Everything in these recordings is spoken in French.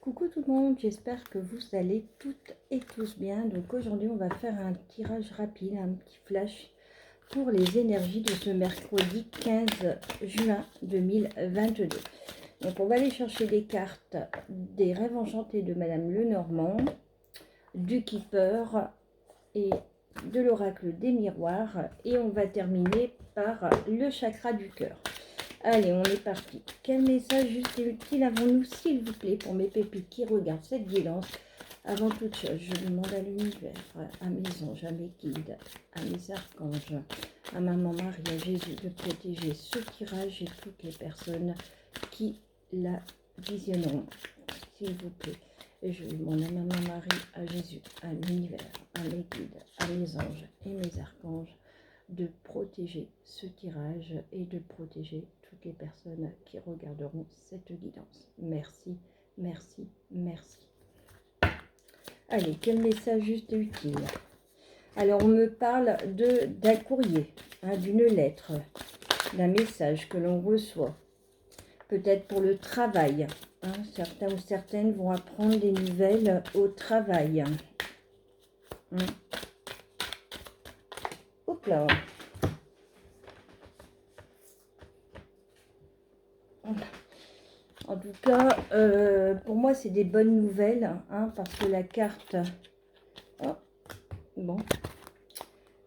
Coucou tout le monde, j'espère que vous allez toutes et tous bien. Donc aujourd'hui on va faire un tirage rapide, un petit flash pour les énergies de ce mercredi 15 juin 2022. Donc on va aller chercher des cartes des rêves enchantés de Madame Lenormand, du Keeper et de l'oracle des miroirs. Et on va terminer par le chakra du cœur. Allez, on est parti. Quel message juste et utile avons-nous, s'il vous plaît, pour mes pépites qui regardent cette guidance? Avant toute chose, je demande à l'univers, à mes anges, à mes guides, à mes archanges, à Maman Marie, à Jésus, de protéger ce tirage et toutes les personnes qui la visionneront, s'il vous plaît. Et je demande à Maman Marie, à Jésus, à l'univers, à mes guides, à mes anges et mes archanges, de protéger ce tirage et de protéger toutes les personnes qui regarderont cette guidance. Merci, merci, merci. Allez, quel message juste et utile. Alors, on me parle d'un courrier, d'une lettre, d'un message que l'on reçoit. Peut-être pour le travail. Certains ou certaines vont apprendre des nouvelles au travail. Hop là. En tout cas, pour moi, c'est des bonnes nouvelles, parce que la carte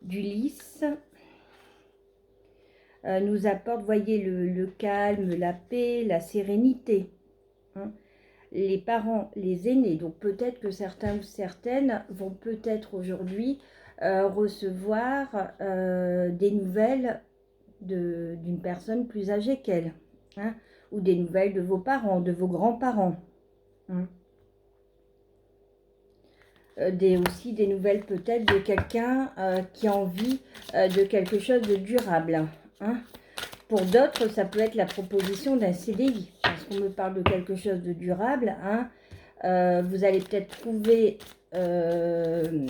du lys nous apporte, voyez, le calme, la paix, la sérénité. Les parents, les aînés, donc peut-être que certains ou certaines vont peut-être aujourd'hui recevoir des nouvelles d'une personne plus âgée qu'elle, ou des nouvelles de vos parents, de vos grands-parents. Aussi des nouvelles peut-être de quelqu'un qui a envie de quelque chose de durable. Pour d'autres, ça peut être la proposition d'un CDI, parce qu'on me parle de quelque chose de durable. Vous allez peut-être trouver un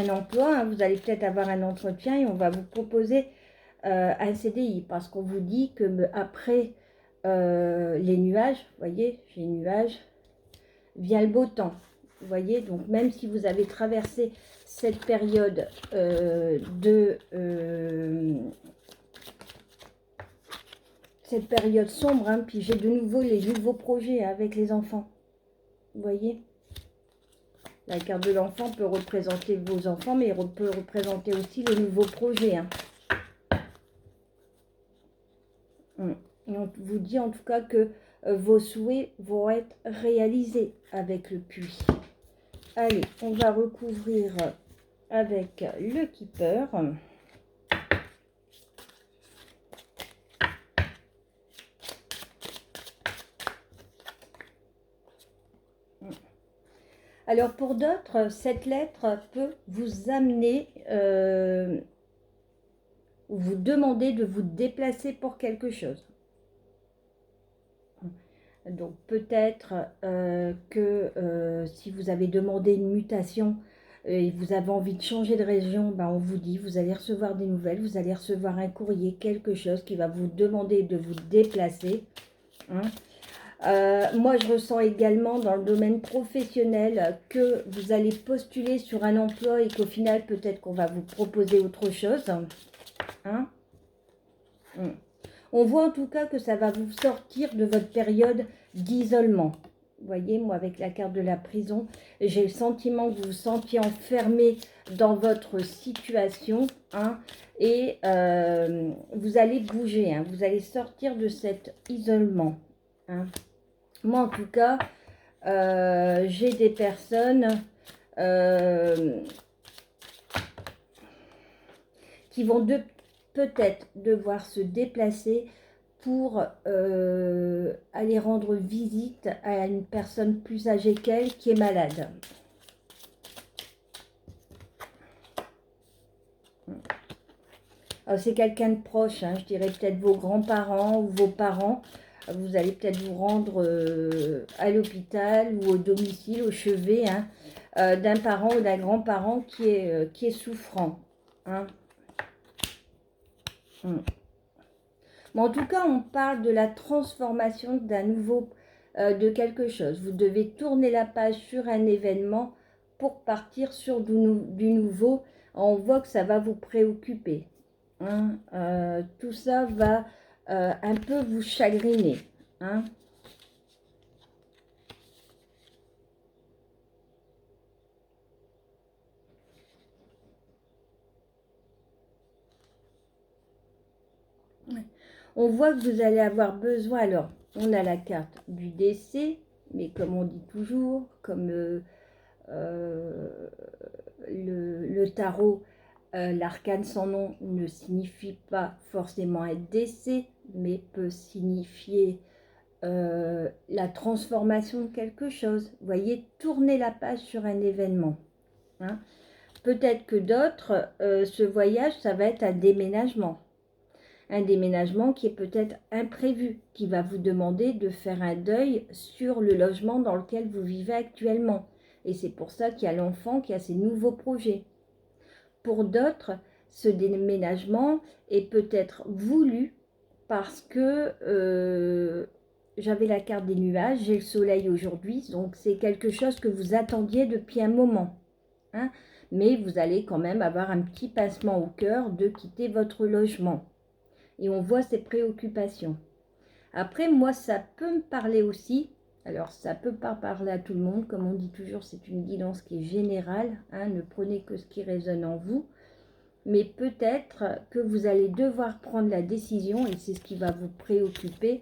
emploi, vous allez peut-être avoir un entretien et on va vous proposer un CDI, parce qu'on vous dit que après les nuages, vous voyez, les nuages, vient le beau temps. Vous voyez, donc même si vous avez traversé cette période cette période sombre, puis j'ai de nouveau les nouveaux projets avec les enfants. Vous voyez, la carte de l'enfant peut représenter vos enfants, mais elle peut représenter aussi les nouveaux projets. On vous dit en tout cas que vos souhaits vont être réalisés avec le puits. Allez, on va recouvrir avec le Keeper. Alors pour d'autres, cette lettre peut vous amener ou vous demander de vous déplacer pour quelque chose. Donc peut-être que si vous avez demandé une mutation et vous avez envie de changer de région, on vous dit, vous allez recevoir des nouvelles, vous allez recevoir un courrier, quelque chose qui va vous demander de vous déplacer. Moi, je ressens également dans le domaine professionnel que vous allez postuler sur un emploi et qu'au final, peut-être qu'on va vous proposer autre chose. On voit en tout cas que ça va vous sortir de votre période d'isolement. Vous voyez, moi, avec la carte de la prison, j'ai le sentiment que vous vous sentiez enfermé dans votre situation. Et vous allez bouger, vous allez sortir de cet isolement. Moi, en tout cas, j'ai des personnes qui vont peut-être devoir se déplacer pour aller rendre visite à une personne plus âgée qu'elle qui est malade. C'est quelqu'un de proche, je dirais peut-être vos grands-parents ou vos parents. Vous allez peut-être vous rendre à l'hôpital ou au domicile, au chevet d'un parent ou d'un grand-parent qui est souffrant. Mais en tout cas, on parle de la transformation d'un nouveau de quelque chose. Vous devez tourner la page sur un événement pour partir sur du nouveau. On voit que ça va vous préoccuper. Hein. Tout ça va un peu vous chagriner. Hein. On voit que vous allez avoir besoin, alors on a la carte du décès, mais comme on dit toujours, comme le tarot, l'arcane sans nom ne signifie pas forcément un décès, mais peut signifier la transformation de quelque chose. Vous voyez, tourner la page sur un événement. Hein. Peut-être que d'autres, ce voyage, ça va être un déménagement. Un déménagement qui est peut-être imprévu, qui va vous demander de faire un deuil sur le logement dans lequel vous vivez actuellement. Et c'est pour ça qu'il y a l'enfant qui a ses nouveaux projets. Pour d'autres, ce déménagement est peut-être voulu parce que j'avais la carte des nuages, j'ai le soleil aujourd'hui, donc c'est quelque chose que vous attendiez depuis un moment. Hein, mais vous allez quand même avoir un petit pincement au cœur de quitter votre logement. Et on voit ses préoccupations. Après, moi, ça peut me parler aussi. Alors, ça ne peut pas parler à tout le monde. Comme on dit toujours, c'est une guidance qui est générale. Hein, ne prenez que ce qui résonne en vous. Mais peut-être que vous allez devoir prendre la décision, et c'est ce qui va vous préoccuper,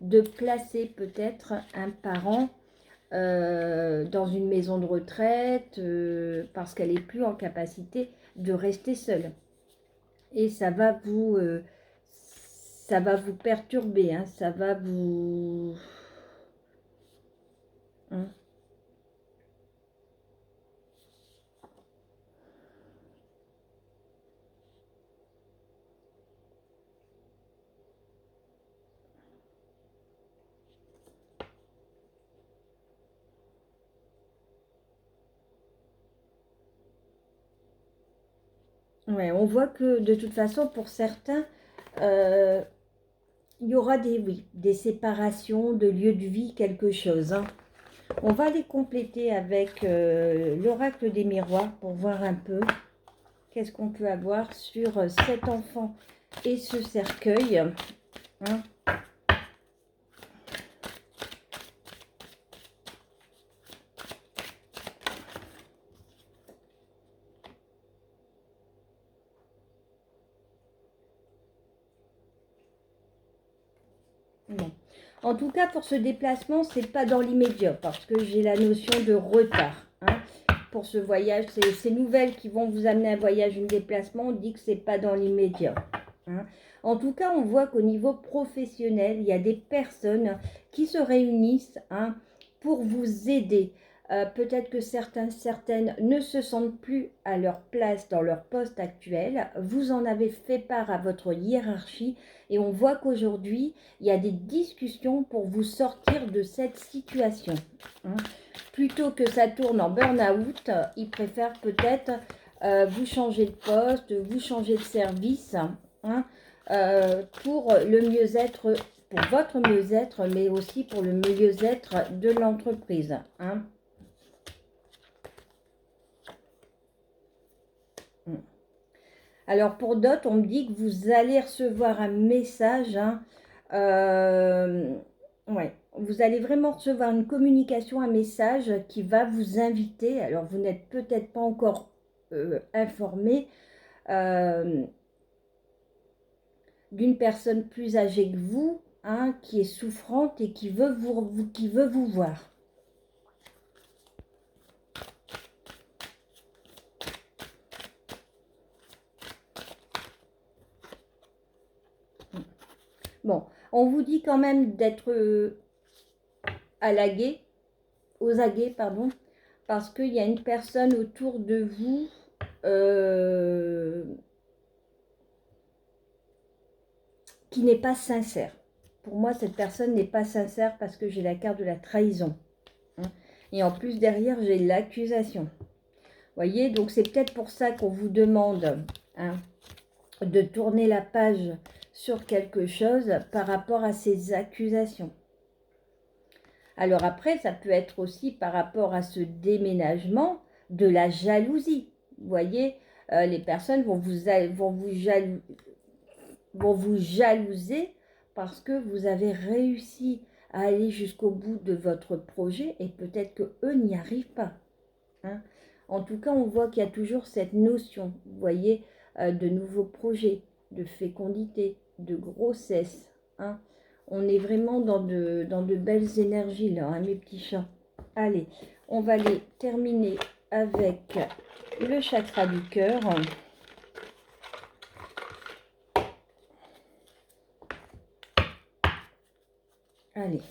de placer peut-être un parent dans une maison de retraite parce qu'elle n'est plus en capacité de rester seule. Et ça va vous perturber, hein, ça va vous... Hein. Ouais, on voit que de toute façon, pour certains, il y aura des séparations de lieux de vie, quelque chose. Hein. On va les compléter avec l'oracle des miroirs pour voir un peu qu'est-ce qu'on peut avoir sur cet enfant et ce cercueil. Hein. Bon. En tout cas, pour ce déplacement, c'est pas dans l'immédiat parce que j'ai la notion de retard. Hein. Pour ce voyage, c'est ces nouvelles qui vont vous amener un voyage, un déplacement, on dit que c'est pas dans l'immédiat. Hein. En tout cas, on voit qu'au niveau professionnel, il y a des personnes qui se réunissent hein, pour vous aider. Peut-être que certaines ne se sentent plus à leur place dans leur poste actuel. Vous en avez fait part à votre hiérarchie et on voit qu'aujourd'hui, il y a des discussions pour vous sortir de cette situation. Hein. Plutôt que ça tourne en burn-out, ils préfèrent peut-être vous changer de poste, vous changer de service hein, pour le mieux-être, pour votre mieux-être, mais aussi pour le mieux-être de l'entreprise. Hein. Alors pour d'autres, on me dit que vous allez recevoir un message. Hein, ouais, vous allez vraiment recevoir une communication, un message qui va vous inviter. Alors vous n'êtes peut-être pas encore informé d'une personne plus âgée que vous, hein, qui est souffrante et qui veut vous voir. Bon, on vous dit quand même d'être aux aguets, pardon, parce qu'il y a une personne autour de vous qui n'est pas sincère. Pour moi, cette personne n'est pas sincère parce que j'ai la carte de la trahison. Hein. Et en plus, derrière, j'ai l'accusation. Voyez, donc c'est peut-être pour ça qu'on vous demande hein, de tourner la page sur quelque chose par rapport à ces accusations. Alors après, ça peut être aussi par rapport à ce déménagement de la jalousie. Vous voyez, les personnes vont vous jalouser parce que vous avez réussi à aller jusqu'au bout de votre projet et peut-être que eux n'y arrivent pas. Hein. En tout cas, on voit qu'il y a toujours cette notion, vous voyez, de nouveaux projets, de fécondité, de grossesse. Hein. On est vraiment dans de belles énergies là, hein, mes petits chats. Allez, on va les terminer avec le chakra du cœur. Allez,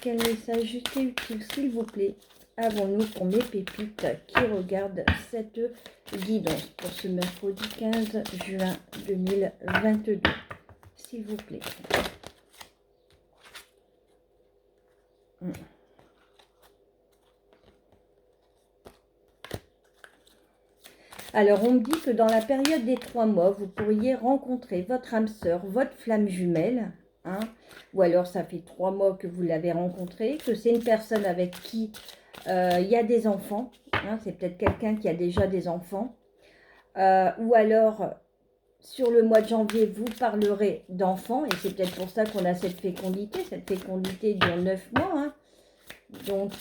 quel message juste et utile, s'il vous plaît, avons-nous pour mes pépites qui regardent cette guidance pour ce mercredi 15 juin 2022, s'il vous plaît. Alors, on me dit que dans la période des 3 mois, vous pourriez rencontrer votre âme sœur, votre flamme jumelle, hein, ou alors ça fait 3 mois que vous l'avez rencontré, que c'est une personne avec qui il y a des enfants, hein, c'est peut-être quelqu'un qui a déjà des enfants, ou alors sur le mois de janvier, vous parlerez d'enfants, et c'est peut-être pour ça qu'on a cette fécondité dure 9 mois, hein, donc...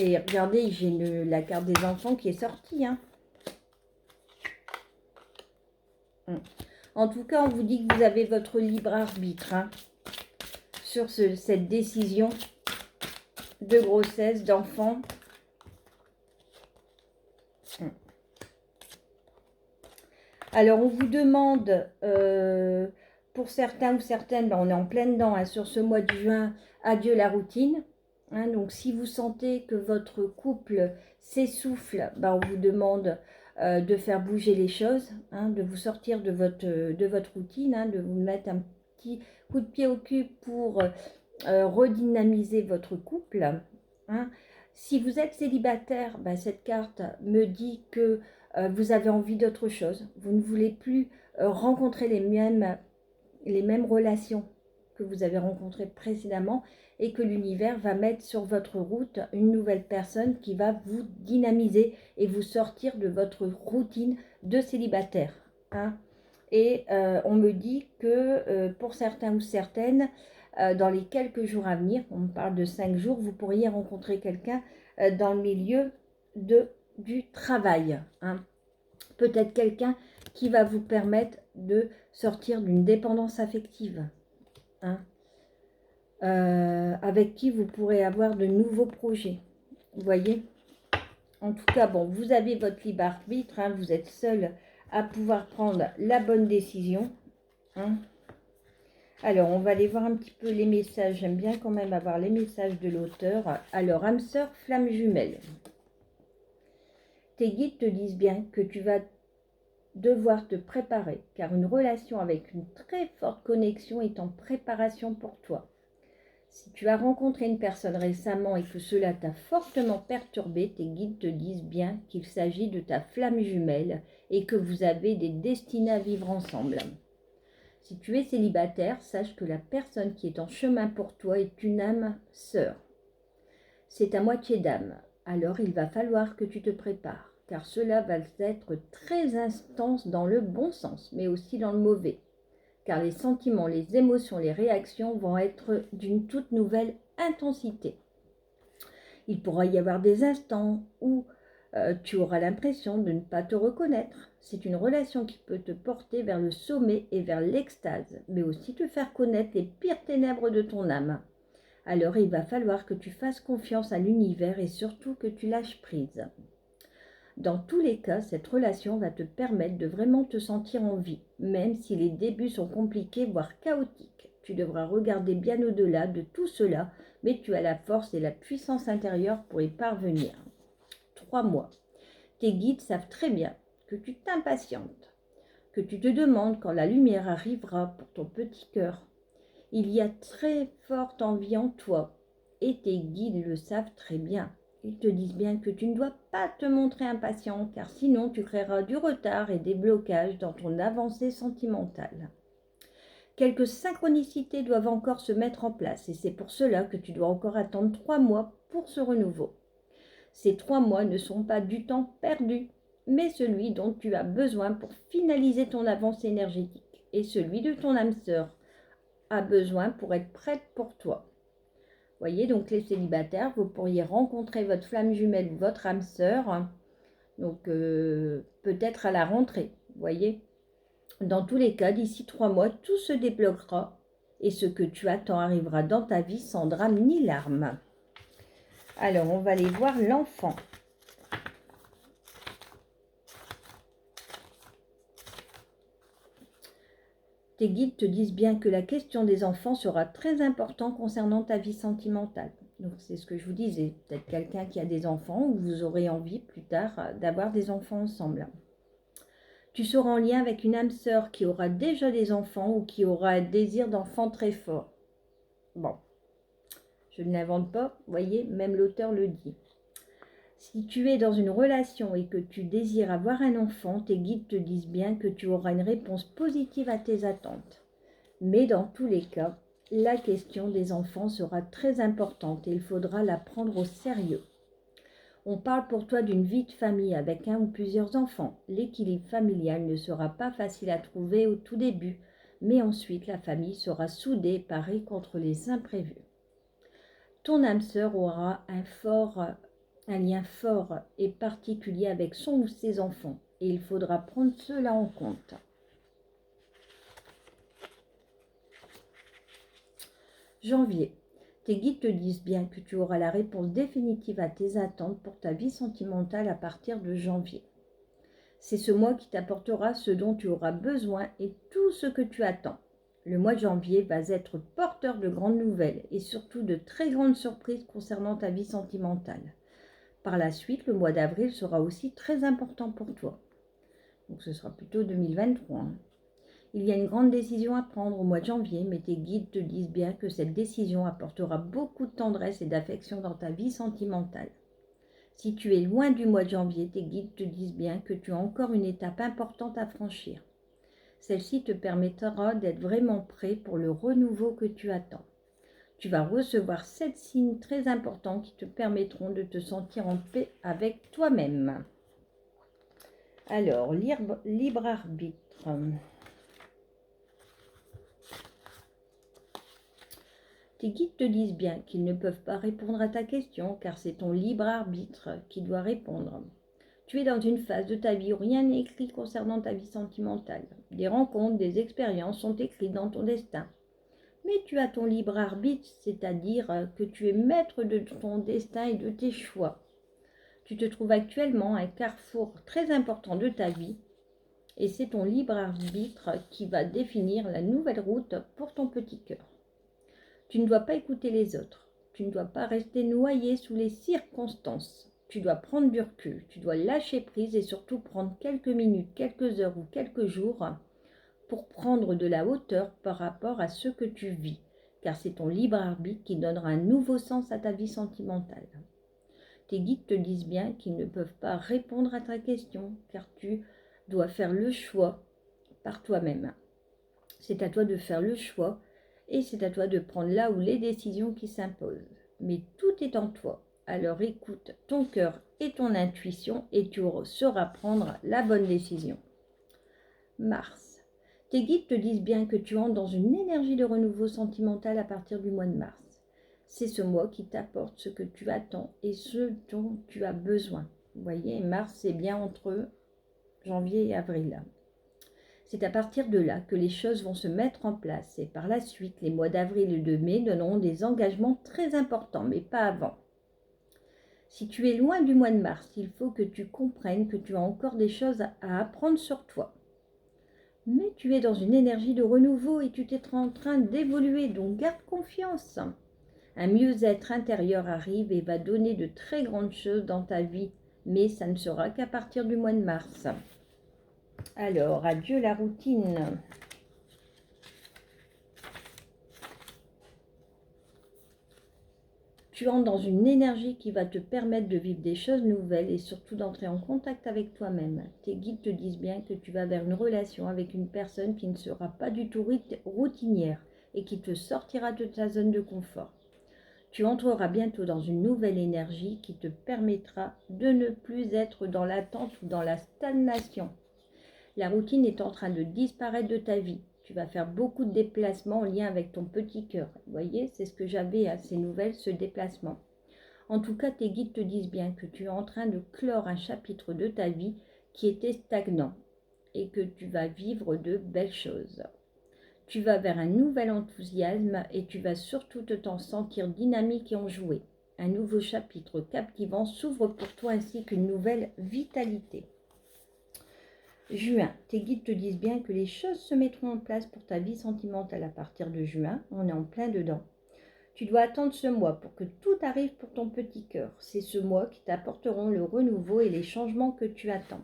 et regardez, j'ai la carte des enfants qui est sortie. Hein. En tout cas, on vous dit que vous avez votre libre arbitre hein, sur cette décision de grossesse, d'enfant. Alors, on vous demande, pour certains ou certaines, ben, on est en plein dedans hein, sur ce mois de juin, adieu la routine. Hein, donc, si vous sentez que votre couple s'essouffle, ben, on vous demande de faire bouger les choses, hein, de vous sortir de votre routine, hein, de vous mettre un petit coup de pied au cul pour redynamiser votre couple. Hein. Si vous êtes célibataire, ben, cette carte me dit que vous avez envie d'autre chose. Vous ne voulez plus rencontrer les mêmes relations que vous avez rencontrées précédemment et que l'univers va mettre sur votre route une nouvelle personne qui va vous dynamiser et vous sortir de votre routine de célibataire. Hein. Et on me dit que pour certains ou certaines, dans les quelques jours à venir, on me parle de 5 jours, vous pourriez rencontrer quelqu'un dans le milieu du travail. Hein. Peut-être quelqu'un qui va vous permettre de sortir d'une dépendance affective. Hein. Avec qui vous pourrez avoir de nouveaux projets. Vous voyez? En tout cas, bon, vous avez votre libre arbitre, hein, vous êtes seul à pouvoir prendre la bonne décision. Hein. Alors, on va aller voir un petit peu les messages. J'aime bien quand même avoir les messages de l'auteur. Alors, âme sœur, flamme jumelle. Tes guides te disent bien que tu vas devoir te préparer, car une relation avec une très forte connexion est en préparation pour toi. Si tu as rencontré une personne récemment et que cela t'a fortement perturbé, tes guides te disent bien qu'il s'agit de ta flamme jumelle et que vous avez des destinées à vivre ensemble. Si tu es célibataire, sache que la personne qui est en chemin pour toi est une âme sœur. C'est à moitié d'âme, alors il va falloir que tu te prépares, car cela va être très intense dans le bon sens, mais aussi dans le mauvais. Car les sentiments, les émotions, les réactions vont être d'une toute nouvelle intensité. Il pourra y avoir des instants où tu auras l'impression de ne pas te reconnaître. C'est une relation qui peut te porter vers le sommet et vers l'extase, mais aussi te faire connaître les pires ténèbres de ton âme. Alors il va falloir que tu fasses confiance à l'univers et surtout que tu lâches prise. Dans tous les cas, cette relation va te permettre de vraiment te sentir en vie, même si les débuts sont compliqués, voire chaotiques. Tu devras regarder bien au-delà de tout cela, mais tu as la force et la puissance intérieure pour y parvenir. 3 mois. Tes guides savent très bien que tu t'impatientes, que tu te demandes quand la lumière arrivera pour ton petit cœur. Il y a très forte envie en toi, et tes guides le savent très bien. Ils te disent bien que tu ne dois pas te montrer impatient, car sinon tu créeras du retard et des blocages dans ton avancée sentimentale. Quelques synchronicités doivent encore se mettre en place et c'est pour cela que tu dois encore attendre 3 mois pour ce renouveau. Ces 3 mois ne sont pas du temps perdu, mais celui dont tu as besoin pour finaliser ton avance énergétique et celui de ton âme sœur a besoin pour être prête pour toi. Voyez, donc les célibataires, vous pourriez rencontrer votre flamme jumelle ou votre âme sœur, donc peut-être à la rentrée, voyez. Dans tous les cas, d'ici 3 mois, tout se débloquera et ce que tu attends arrivera dans ta vie sans drame ni larmes. Alors, on va aller voir l'enfant. Tes guides te disent bien que la question des enfants sera très importante concernant ta vie sentimentale. Donc, c'est ce que je vous disais. Peut-être quelqu'un qui a des enfants ou vous aurez envie plus tard d'avoir des enfants ensemble. Tu seras en lien avec une âme sœur qui aura déjà des enfants ou qui aura un désir d'enfant très fort. Bon, je ne l'invente pas, voyez, même l'auteur le dit. Si tu es dans une relation et que tu désires avoir un enfant, tes guides te disent bien que tu auras une réponse positive à tes attentes. Mais dans tous les cas, la question des enfants sera très importante et il faudra la prendre au sérieux. On parle pour toi d'une vie de famille avec un ou plusieurs enfants. L'équilibre familial ne sera pas facile à trouver au tout début, mais ensuite la famille sera soudée et parée contre les imprévus. Ton âme sœur aura un lien fort et particulier avec son ou ses enfants et il faudra prendre cela en compte. Janvier. Tes guides te disent bien que tu auras la réponse définitive à tes attentes pour ta vie sentimentale à partir de janvier. C'est ce mois qui t'apportera ce dont tu auras besoin et tout ce que tu attends. Le mois de janvier va être porteur de grandes nouvelles et surtout de très grandes surprises concernant ta vie sentimentale. Par la suite, le mois d'avril sera aussi très important pour toi. Donc ce sera plutôt 2023. Il y a une grande décision à prendre au mois de janvier, mais tes guides te disent bien que cette décision apportera beaucoup de tendresse et d'affection dans ta vie sentimentale. Si tu es loin du mois de janvier, tes guides te disent bien que tu as encore une étape importante à franchir. Celle-ci te permettra d'être vraiment prêt pour le renouveau que tu attends. Tu vas recevoir 7 signes très importants qui te permettront de te sentir en paix avec toi-même. Alors, libre arbitre. Tes guides te disent bien qu'ils ne peuvent pas répondre à ta question car c'est ton libre arbitre qui doit répondre. Tu es dans une phase de ta vie où rien n'est écrit concernant ta vie sentimentale. Des rencontres, des expériences sont écrites dans ton destin. Mais tu as ton libre arbitre, c'est-à-dire que tu es maître de ton destin et de tes choix. Tu te trouves actuellement à un carrefour très important de ta vie et c'est ton libre arbitre qui va définir la nouvelle route pour ton petit cœur. Tu ne dois pas écouter les autres. Tu ne dois pas rester noyé sous les circonstances. Tu dois prendre du recul. Tu dois lâcher prise et surtout prendre quelques minutes, quelques heures ou quelques jours pour prendre de la hauteur par rapport à ce que tu vis. Car c'est ton libre arbitre qui donnera un nouveau sens à ta vie sentimentale. Tes guides te disent bien qu'ils ne peuvent pas répondre à ta question car tu dois faire le choix par toi-même. C'est à toi de faire le choix. Et c'est à toi de prendre là où les décisions qui s'imposent. Mais tout est en toi. Alors écoute ton cœur et ton intuition et tu sauras prendre la bonne décision. Mars. Tes guides te disent bien que tu entres dans une énergie de renouveau sentimental à partir du mois de mars. C'est ce mois qui t'apporte ce que tu attends et ce dont tu as besoin. Vous voyez, mars, c'est bien entre janvier et avril. C'est à partir de là que les choses vont se mettre en place et par la suite, les mois d'avril et de mai donneront des engagements très importants, mais pas avant. Si tu es loin du mois de mars, il faut que tu comprennes que tu as encore des choses à apprendre sur toi. Mais tu es dans une énergie de renouveau et tu es en train d'évoluer, donc garde confiance. Un mieux-être intérieur arrive et va donner de très grandes choses dans ta vie, mais ça ne sera qu'à partir du mois de mars. Alors, adieu la routine. Tu entres dans une énergie qui va te permettre de vivre des choses nouvelles et surtout d'entrer en contact avec toi-même. Tes guides te disent bien que tu vas vers une relation avec une personne qui ne sera pas du tout routinière et qui te sortira de ta zone de confort. Tu entreras bientôt dans une nouvelle énergie qui te permettra de ne plus être dans l'attente ou dans la stagnation. La routine est en train de disparaître de ta vie. Tu vas faire beaucoup de déplacements en lien avec ton petit cœur. Vous voyez, c'est ce que j'avais à ces nouvelles, ce déplacement. En tout cas, tes guides te disent bien que tu es en train de clore un chapitre de ta vie qui était stagnant et que tu vas vivre de belles choses. Tu vas vers un nouvel enthousiasme et tu vas surtout t'en sentir dynamique et enjoué. Un nouveau chapitre captivant s'ouvre pour toi ainsi qu'une nouvelle vitalité. Juin, tes guides te disent bien que les choses se mettront en place pour ta vie sentimentale à partir de juin. On est en plein dedans. Tu dois attendre ce mois pour que tout arrive pour ton petit cœur. C'est ce mois qui t'apporteront le renouveau et les changements que tu attends.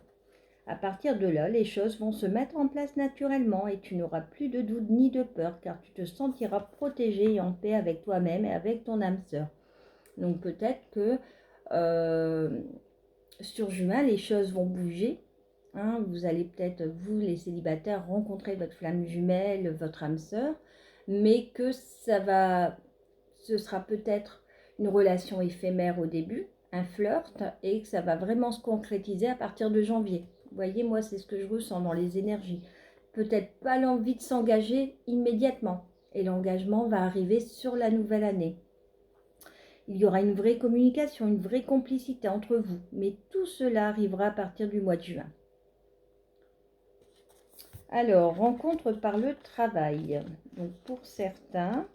À partir de là, les choses vont se mettre en place naturellement et tu n'auras plus de doute ni de peur car tu te sentiras protégé et en paix avec toi-même et avec ton âme sœur. Donc peut-être que sur juin, les choses vont bouger. Vous allez peut-être, vous les célibataires, rencontrer votre flamme jumelle, votre âme sœur, mais que ce sera peut-être une relation éphémère au début, un flirt, et que ça va vraiment se concrétiser à partir de janvier. Vous voyez, moi, c'est ce que je ressens dans les énergies. Peut-être pas l'envie de s'engager immédiatement. Et l'engagement va arriver sur la nouvelle année. Il y aura une vraie communication, une vraie complicité entre vous. Mais tout cela arrivera à partir du mois de juin. Alors, rencontre par le travail. Donc, pour certains...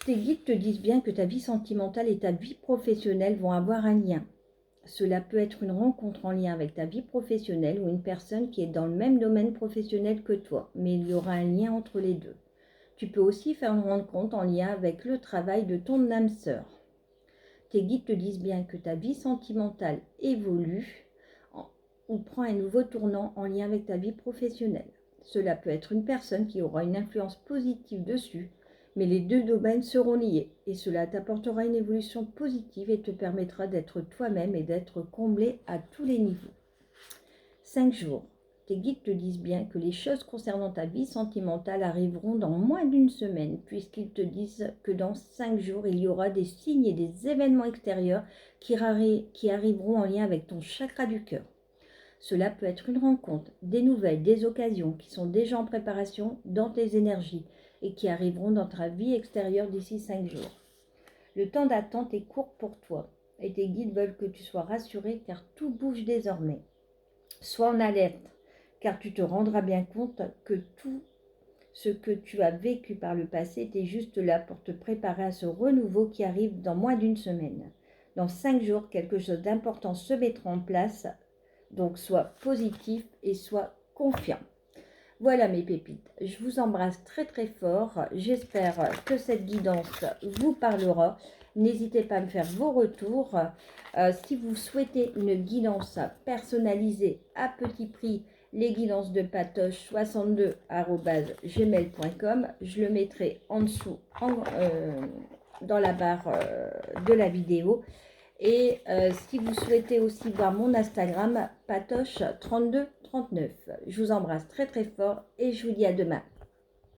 Tes guides te disent bien que ta vie sentimentale et ta vie professionnelle vont avoir un lien. Cela peut être une rencontre en lien avec ta vie professionnelle ou une personne qui est dans le même domaine professionnel que toi, mais il y aura un lien entre les deux. Tu peux aussi faire une rencontre en lien avec le travail de ton âme sœur. Tes guides te disent bien que ta vie sentimentale évolue ou prend un nouveau tournant en lien avec ta vie professionnelle. Cela peut être une personne qui aura une influence positive dessus, mais les deux domaines seront liés et cela t'apportera une évolution positive et te permettra d'être toi-même et d'être comblé à tous les niveaux. 5 jours. Tes guides te disent bien que les choses concernant ta vie sentimentale arriveront dans moins d'une semaine, puisqu'ils te disent que dans 5 jours, il y aura des signes et des événements extérieurs qui arriveront en lien avec ton chakra du cœur. Cela peut être une rencontre, des nouvelles, des occasions qui sont déjà en préparation dans tes énergies et qui arriveront dans ta vie extérieure d'ici 5 jours. Le temps d'attente est court pour toi et tes guides veulent que tu sois rassuré car tout bouge désormais. Sois en alerte car tu te rendras bien compte que tout ce que tu as vécu par le passé était juste là pour te préparer à ce renouveau qui arrive dans moins d'une semaine. Dans 5 jours, quelque chose d'important se mettra en place, donc sois positif et sois confiant. Voilà mes pépites, je vous embrasse très très fort, j'espère que cette guidance vous parlera. N'hésitez pas à me faire vos retours. Si vous souhaitez une guidance personnalisée à petit prix, les guidances de Patoche 62@gmail.com, je le mettrai en dessous dans la barre de la vidéo. Et si vous souhaitez aussi voir mon Instagram, Patoche3239. Je vous embrasse très très fort et je vous dis à demain.